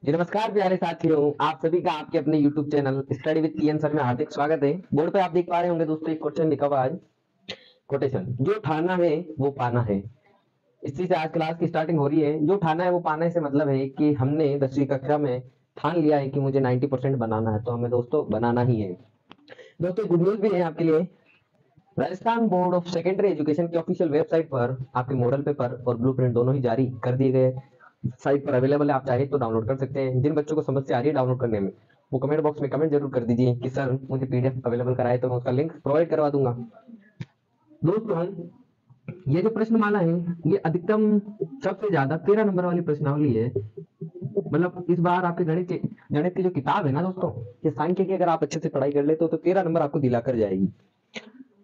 जी नमस्कार प्यारे साथियों, आप सभी का आपके अपने YouTube channel study with PN sir में हार्दिक स्वागत है। बोर्ड पे आप देख पा रहे होंगे दोस्तों, एक क्वेश्चन लिखा हुआ है। कोटेशन, जो ठाना है वो पाना है। इसी से आज क्लास की स्टार्टिंग हो रही है। जो ठाना है वो पाना से मतलब है कि हमने 10वीं कक्षा में ठान लिया है कि मुझे 90% बनाना है, तो हमें दोस्तों बनाना ही है। दोस्तों गुड न्यूज भी है आपके लिए। Rajasthan board of secondary education की ऑफिशियल वेबसाइट पर आपके मॉडल पेपर और ब्लूप्रिंट दोनों ही जारी कर दिए गए। साइट पर अवेलेबल है, आप चाहे तो डाउनलोड कर सकते हैं। जिन बच्चों को समस्या आ रही है डाउनलोड करने में, वो कमेंट बॉक्स में कमेंट जरूर कर दीजिए कि सर मुझे पीडीएफ अवेलेबल कराए, तो मैं उसका लिंक प्रोवाइड करवा दूंगा। दोस्तों ये जो प्रश्नमाला है, ये अधिकतम सबसे ज्यादा 13 नंबर वाली प्रश्नावली है। मतलब इस बार आपके गणित की जो किताब है ना दोस्तों, ये सांख्य की अगर आप अच्छे से पढ़ाई कर लेते हो तो 13 नंबर आपको दिला कर जाएगी।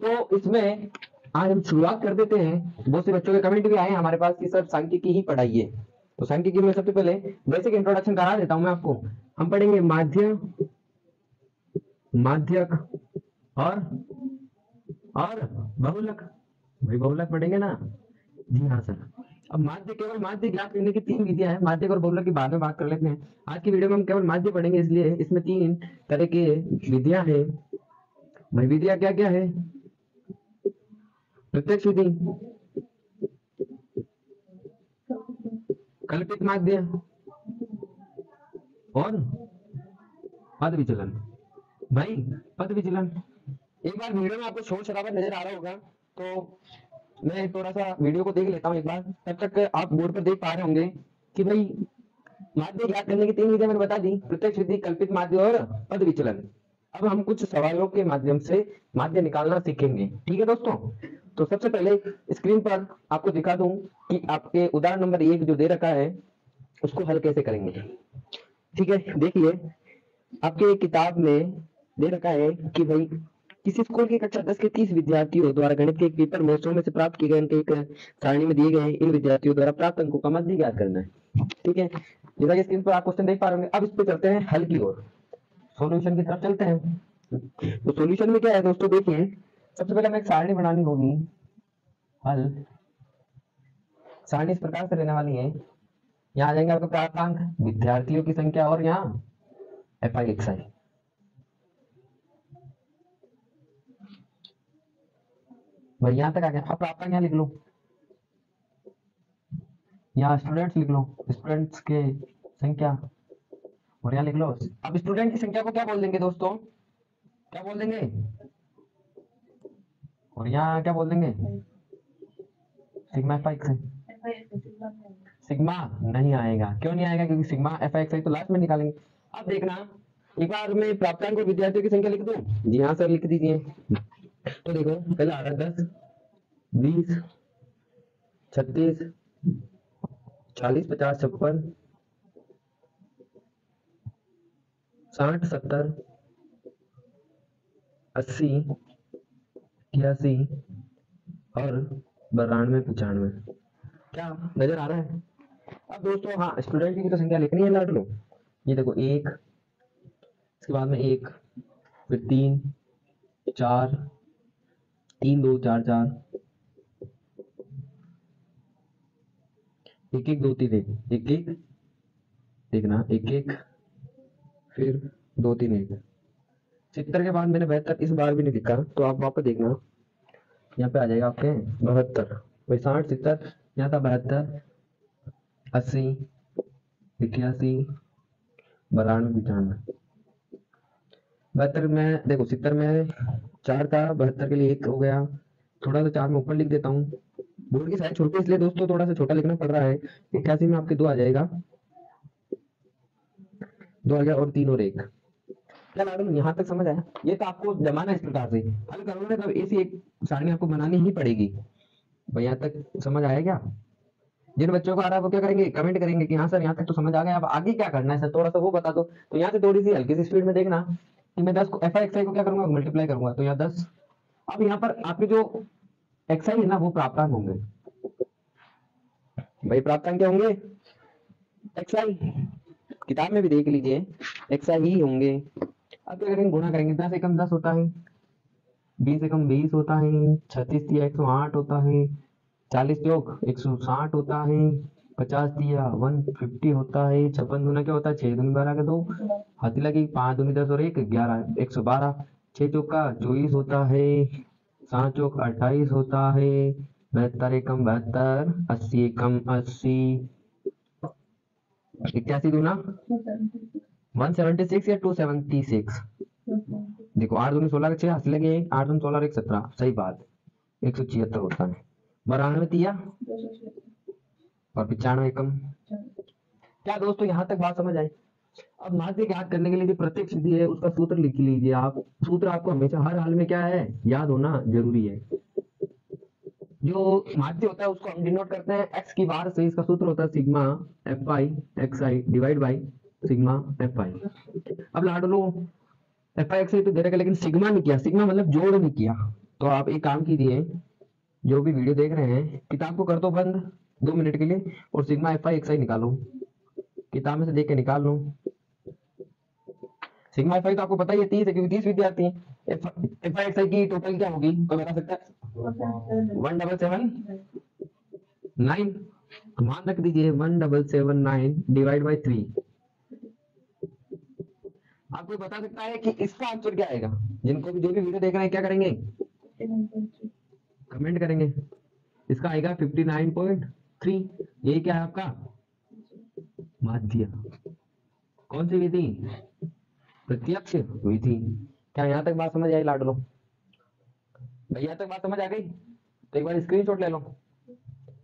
तो इसमें आज हम शुरुआत कर देते हैं। बहुत से बच्चों के कमेंट भी आए हैं हमारे पास कि सर सांख्यिकी ही पढ़ाइए। तो सांख्यिकी में सबसे पहले बेसिक इंट्रोडक्शन करा देता हूं मैं आपको। हम पढ़ेंगे माध्य, माध्यक और बहुलक। भाई बहुलक पढ़ेंगे ना? जी हाँ सर। अब माध्य, केवल माध्य ज्ञात करने की 3 विधियां हैं। माध्य और बहुलक की बाद में बात कर लेते हैं। आज की वीडियो में हम केवल माध्य पढ़ेंगे, इसलिए इसमें 3 तरह की विधियां हैं। भाई विधियां क्या क्या है? प्रत्यक्ष विधि, कल्पित माध्य और पद विचलन। भाई पद विचलन, एक बार वीडियो में आपको शोर शराबा नजर आ रहा होगा, तो मैं थोड़ा सा वीडियो को देख लेता हूँ एक बार। तब तक आप बोर्ड पर देख पा रहे होंगे कि भाई माध्य ज्ञात करने की 3 विधियां मैंने बता दी, प्रत्यक्ष विधि, कल्पित माध्य और पद विचलन। अब हम कुछ सवालों के माध्यम से माध्य निकालना सीखेंगे, ठीक है दोस्तों? तो सबसे पहले स्क्रीन पर आपको दिखा दूं कि आपके उदाहरण नंबर 1 जो दे रखा है उसको हल कैसे करेंगे। ठीक है, देखिए आपके किताब में दे रखा है कि भाई किसी स्कूल की कक्षा 10 के 30 विद्यार्थियों द्वारा गणित के एक पेपर में 100 में से प्राप्त किए गए अंक एक सारणी में दिए गए हैं। इन विद्यार्थियों द्वारा प्राप्त अंकों का मध्य ज्ञात करना है। ठीक है, जैसा कि स्क्रीन पर आप क्वेश्चन देख पा रहे होंगे। अब इस पे चलते हैं हल की ओर, सॉल्यूशन की तरफ चलते हैं। तो सॉल्यूशन में क्या है दोस्तों, देखिए सबसे पहले हमें एक सारणी बनानी होगी। हल सारणी इस प्रकार से रहने वाली है। यहाँ आ जाएंगे आपके प्राप्तांक, विद्यार्थियों की संख्या और यहाँ एफ आई एक्स आई। भाई यहाँ तक आ गया। अब प्राप्तांक यहाँ लिख लो, यहाँ स्टूडेंट्स लिख लो, स्टूडेंट्स के संख्या, और यहाँ लिख लो। अब स्टूडेंट की संख्या को क्या बोल देंगे दोस्तों, क्या बोल देंगे? और यहाँ क्या बोल देंगे? सिग्मा एफ एक्स आई। सिग्मा नहीं आएगा, क्यों नहीं आएगा? क्योंकि सिग्मा एफ एक्स आई तो लास्ट में निकालेंगे। अब देखना, एक बार मैं प्राप्तांक और विद्यार्थियों की संख्या लिख दूं। जी हाँ सर, लिख दीजिए। तो देखो पहले आ रहा है 10, 20, 36, 40, 50, 56, 60, 70, 80, 81 और 92, 95। क्या नजर आ रहा है? अब दोस्तों हाँ, स्टूडेंट की तो संख्या लिखनी है लाडलो। ये देखो 1, इसके बाद में 1, फिर 3, 4, 3 2 4 4, 1 1 2 3 1 1 1, देखना 1 1, फिर 2 3 1। 70 के बाद मैंने 72 इस बार भी नहीं लिखा, तो आप वापस देखना, यहाँ पे आ जाएगा आपके 72। वही 60, 70, यहाँ था 72, 80, 81, 92, 95। 72 में देखो, 70 में 4 था, 72 के लिए 1 हो गया। थोड़ा सा 4 में ऊपर लिख देता हूँ। बोर्ड की साइज छोटी, इसलिए दोस्तों थोड़ा सा छोटा लिखना पड़ रहा है। 81 में आपके 2 आ जाएगा, 2 आ गया, और 3 और 1। क्या मैडम यहाँ तक समझ आया? ये तो आपको जमाना इस प्रकार से हल करोगे, तब ऐसी एक सारणी आपको बनानी ही पड़ेगी। भाई यहाँ तक समझ आया क्या? जिन बच्चों को आ रहा है वो क्या करेंगे, कमेंट करेंगे कि हाँ सर यहाँ तक तो समझ आ गया, अब आगे क्या करना है सर थोड़ा सा वो बता दो। तो यहाँ से थोड़ी सी हल्की सी स्पीड में देखना कि मैं 10 को एफ आई एक्स आई को क्या करूंगा, मल्टीप्लाई करूंगा, तो यहाँ 10। अब यहाँ पर आपके जो एक्स आई है ना, वो प्राप्तांक होंगे। भाई प्राप्तांक क्या होंगे? एक्स आई, किताब में भी देख लीजिए, एक्स आई ही होंगे। अब क्या करेंगे, गुणा करेंगे। 10 एकम 10 होता है, 20 एकम 20 होता है, 36 या 108 होता है, 40 योग 160 होता है, 50 दिया 150 होता है। 56 दूना क्या होता है, 6 दूनी 12 के 2, हाथी लगी 5 दूनी 10 और 1 11 112। 6 चौका 24 होता है, 7 चौक 28 होता है, 72 एकम 72, 80 एकम 80, 81 दूना 176 या 276। देखो 8 दूनी 16 के 6, हाथी लगे 1, 8 दूनी 16 और 1 17, सही बात, 176 होता है। 92 दिया और 95 एकम। क्या दोस्तों यहाँ तक बात समझ आई? अब माध्य याद करने के लिए जो प्रत्येक विधि है उसका सूत्र लिख लीजिए आप। सूत्र आपको हमेशा हर हाल में क्या है, याद होना जरूरी है। जो माध्य होता है उसको हम डिनोट करते हैं एक्स की बार से। इसका सूत्र होता है sigma f i x i divide by sigma f आई। अब लाडलो एफ आई एक्स आई तो दे रखा, लेकिन सिग्मा नहीं किया, सिग्मा मतलब जोड़ नहीं किया। तो आप एक काम कीजिए, जो भी वीडियो देख रहे हैं किताब को कर दो बंद 2 मिनट के लिए और सिग्मा एफ आई एक्स आई निकालो, किताब में से देख के निकाल लो। सिग्मा एफ आई तो आपको पता ही है 30 है, क्योंकि 30 विद्यार्थी हैं। एफ आई एक्स आई की टोटल क्या होगी, कोई बता सकता है? 1779। तो मान रख दीजिए 1779 डिवाइड बाई 3। आपको बता सकता है कि इसका आंसर क्या आएगा? जिनको भी जो भी वीडियो देख रहे हैं क्या करेंगे, कमेंट करेंगे। इसका आएगा 59.3। ये क्या है आपका माध्य। कौन सी विधि? प्रत्यक्ष विधि। क्या यहाँ तक बात समझ आई लाडलो? भाई यहाँ तक बात समझ आ गई? तो एक बार स्क्रीनशॉट ले लो।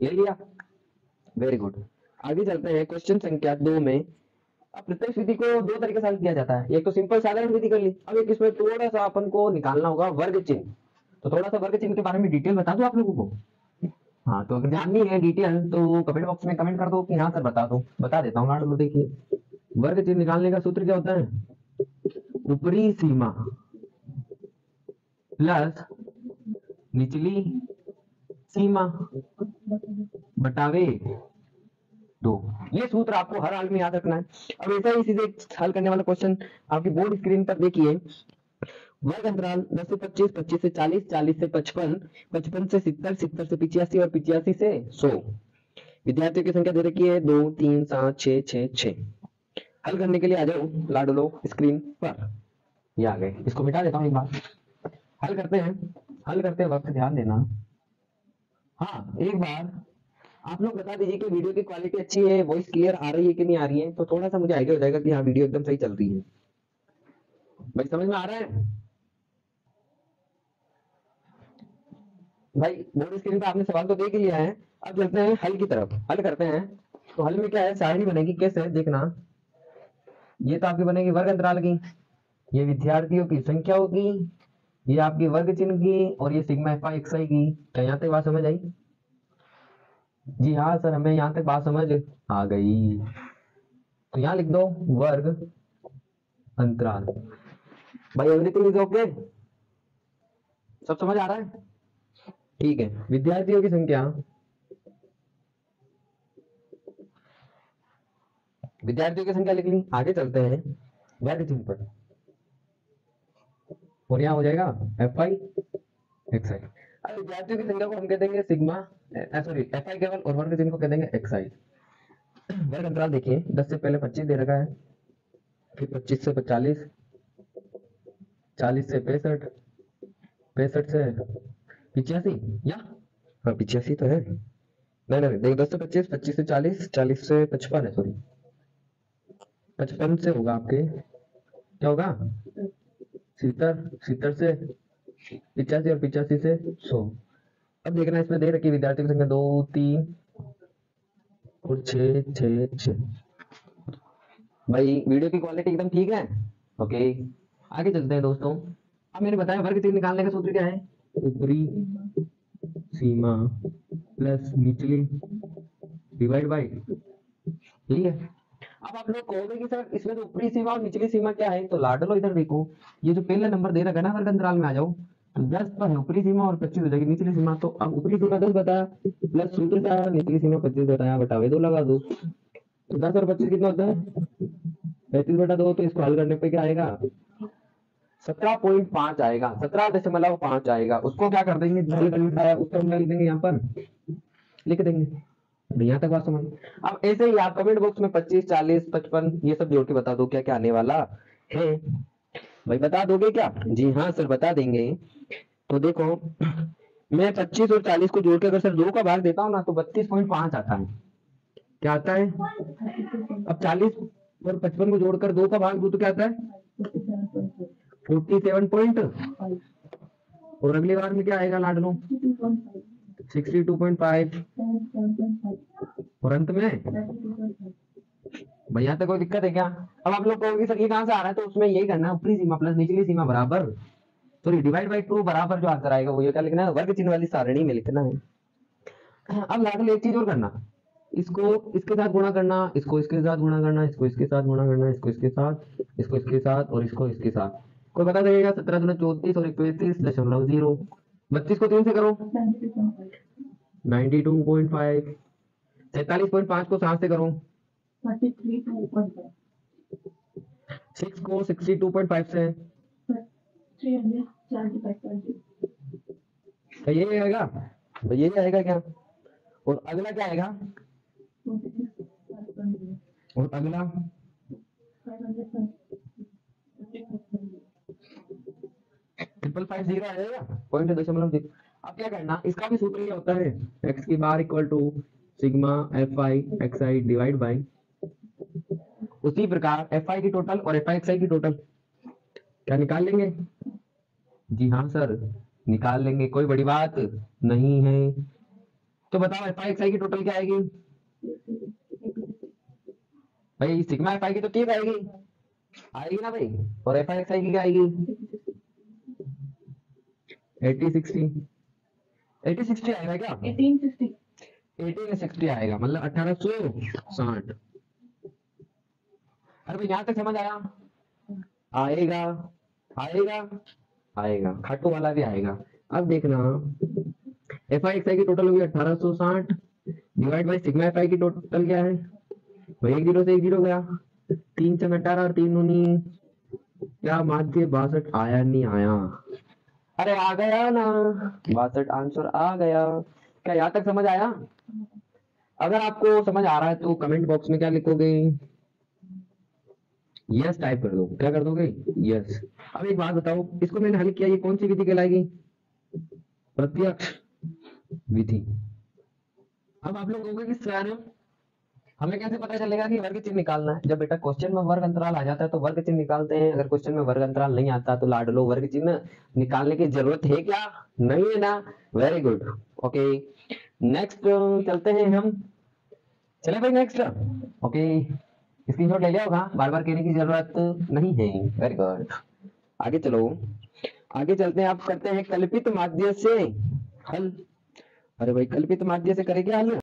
ले लिया? Very good. आगे चलते हैं क्वेश्चन संख्या 2 में। अब प्रत्यक्ष विधि को 2 तरीके से हल किया जाता है। एक तो सिंपल साधारण विधि कर ली। अब एक इसमें थोड़ा सा अपन को निकालना होगा वर्ग चिन्ह। तो थोड़ा सा वर्ग चिन्ह के बारे में डिटेल बता दो आप लोगों को। हाँ, तो अगर जाननी है डिटेल तो कमेंट बॉक्स में कमेंट कर दो कि हाँ सर बता दो। बता देता हूँ लाडलो। देखिए वर्ग चिन्ह निकालने का सूत्र क्या होता है, ऊपरी सीमा प्लस निचली सीमा बटावे 2। ये सूत्र आपको हर हाल में याद रखना है। अब ऐसा ही सीधे हल करने वाला क्वेश्चन आपकी बोर्ड स्क्रीन पर देखिए। वर्ग अंतराल 10 से 25, 25 से 40, 40 से 55, 55 से 70, 70 से 85 और 85 से 100। विद्यार्थियों की संख्या दे रखी है 2 3 7 6 6 6। हल करने के लिए आ जाओ लाडलो स्क्रीन पर। ये आ गए, इसको मिटा देता हूँ एक बार। हल करते हैं। हल करते वक्त ध्यान देना। हाँ, एक बार आप लोग बता दीजिए कि वीडियो की क्वालिटी अच्छी है, वॉइस क्लियर आ रही है कि नहीं आ रही है, तो थोड़ा सा मुझे आइडिया हो जाएगा कि हाँ वीडियो एकदम सही चल रही है। भाई समझ में आ रहा है? भाई बोर्ड स्क्रीन पे आपने सवाल तो देख लिया है। अब चलते हैं हल की तरफ। हल करते हैं। तो हल में क्या है, सारणी बनेगी कैसे देखना। ये तो आपकी बनेगी वर्ग अंतराल की, ये विद्यार्थियों की संख्या होगी, ये आपकी वर्ग चिन्ह की, और ये सिग्मा एफ आई एक्स आई की। क्या यहाँ तक बात समझ आई? जी हाँ सर, हमें यहाँ तक बात समझ आ गई। तो यहाँ लिख दो वर्ग अंतराल। भाई एवरीथिंग इज ओके? सब समझ आ रहा है? ठीक है। विद्यार्थियों की संख्या, विद्यार्थियों की संख्या लिख ली। आगे चलते हैं वर्ग चिन्ह पर, और यहाँ हो जाएगा एफ आई एक्स आई। अब विद्यार्थियों की संख्या को हम कह देंगे सिग्मा, सॉरी एफ आई केवल, और वर्ग चिन्ह को कह देंगे एक्स आई। वर्ग अंतराल देखिए 10 से पहले 25 दे रखा है, फिर 25 से 40, 40 से 65, 65 से 85, या हाँ 85 तो है। नहीं नहीं देखो 10 से 25, 25 से 40, 40 से 55 है, सॉरी 55 से होगा आपके, क्या होगा 70, 70 से 85 और 85 से 100। अब देखना इसमें दे रखी विद्यार्थियों की संख्या 2 3 और 6 6 6। भाई वीडियो की क्वालिटी एकदम ठीक है? ओके, आगे चलते हैं दोस्तों। अब मैंने बताया वर्ग चिन्ह निकालने का सूत्र क्या है, ऊपरी सीमा प्लस निचली डिवाइड बाई, ठीक है। अब आप लोग कहोगे कि सर इसमें तो ऊपरी सीमा और निचली सीमा क्या है, तो लाडलो इधर देखो, ये जो पहला नंबर दे रखा है ना वर्ग अंतराल में, आ जाओ। तो 10 तो है ऊपरी सीमा और 25 हो जाएगी निचली सीमा। तो अब ऊपरी सीमा 10 बताया प्लस सूत्र क्या है, निचली सीमा 25 बताया, बटावे 2 लगा दो। तो 10 और 25 कितना होता है 35/2। तो इसको हल करने पे क्या आएगा 17.5 आएगा, 17.5 आएगा। उसको क्या कर देंगे, हल करने का उसको हम लिख देंगे यहाँ पर, लिख देंगे यहाँ तक बात समझ। अब ऐसे ही आप कमेंट बॉक्स में 25, 40, 55 ये सब जोड़ के बता दो क्या क्या आने वाला है। भाई बता दोगे क्या? जी हाँ सर बता देंगे। तो देखो मैं 25 और 40 को जोड़ के अगर सर 2 का भाग देता हूँ ना तो 32.5 आता है। क्या आता है? अब 40 और 55 को जोड़कर 2 का भाग दो तो क्या आता है? 47 पॉइंट। और अगली बार में क्या आएगा लाडलो? 62.5। और अंत में भैया तक कोई दिक्कत है क्या? अब आप लोग कहोगे सर ये कहाँ से आ रहा है, तो उसमें यही करना है, ऊपरी सीमा प्लस निचली सीमा बराबर, सॉरी डिवाइड बाई 2 बराबर जो आंसर आएगा वो ये क्या लिखना है? वर्ग चिन्ह वाली सारणी में लिखना है। अब लाडलो एक चीज और करना, इसको इसके साथ गुणा करना, इसको इसके साथ गुणा करना, इसको इसके साथ गुणा करना, इसको इसके साथ, इसको इसके साथ और इसको इसके साथ। कोई बता देगा 17 दूना 34 और 35.0। 32 को 3 से करो 92.5। 43.5 को 7 से करो 6 को 62.5 से। तो ये आएगा, तो ये आएगा क्या? और अगला क्या आएगा? और अगला 550 आएगा, पॉइंट दशमलव 0। अब क्या करना, इसका भी सूत्र ये होता है x की bar equal to sigma f i x i divide by, उसी प्रकार एफ आई की टोटल और एफ आई एक्स आई की टोटल क्या निकाल लेंगे? जी हाँ सर निकाल लेंगे, कोई बड़ी बात नहीं है। तो बताओ एफ आई एक्स आई की टोटल क्या आएगी? भाई सिग्मा एफ आई की तो ठीक आएगी, आएगी ना भाई, और एफ आई एक्स आई की क्या आएगी? 80 60 आएगा क्या? 1860 आएगा, मतलब 1860। अरे भाई यहाँ तक समझ आया? आएगा आएगा आएगा, खाटू वाला भी आएगा। अब देखना एफ आई एक्स आई की टोटल होगी 1860 डिवाइड बाई सिग्मा एफ आई की टोटल क्या है? भाई 1 0 से 1 0 गया, 3 चंग 18 और 3 19, क्या माध्य 62 आया नहीं आया? अरे आ गया ना, 62 आंसर आ गया। क्या यहाँ तक समझ आया? अगर आपको समझ आ रहा है तो कमेंट बॉक्स में क्या लिखोगे? यस टाइप कर दो। क्या कर दोगे? यस। अब एक बात बताओ, इसको मैंने हल किया, ये कौन सी विधि कहलाएगी? प्रत्यक्ष विधि। अब आप लोग कहोगे कि सर हमें कैसे पता चलेगा कि वर्ग चिन्ह निकालना है? जब बेटा क्वेश्चन में वर्ग अंतराल आ जाता है तो वर्ग चिन्ह निकालते हैं, अगर क्वेश्चन में वर्ग अंतराल नहीं आता तो लाडलो वर्ग चिन्ह निकालने की जरूरत है क्या? नहीं है ना? Very good. ओके नेक्स्ट चलते हैं हम। चले भाई नेक्स्ट। ओके स्क्रीनशॉट ले लिया होगा, बार बार कहने की जरूरत नहीं है। वेरी गुड, आगे चलो, आगे चलते हैं। आप करते हैं कल्पित माध्य से हल। अरे भाई कल्पित माध्य से करें क्या हल?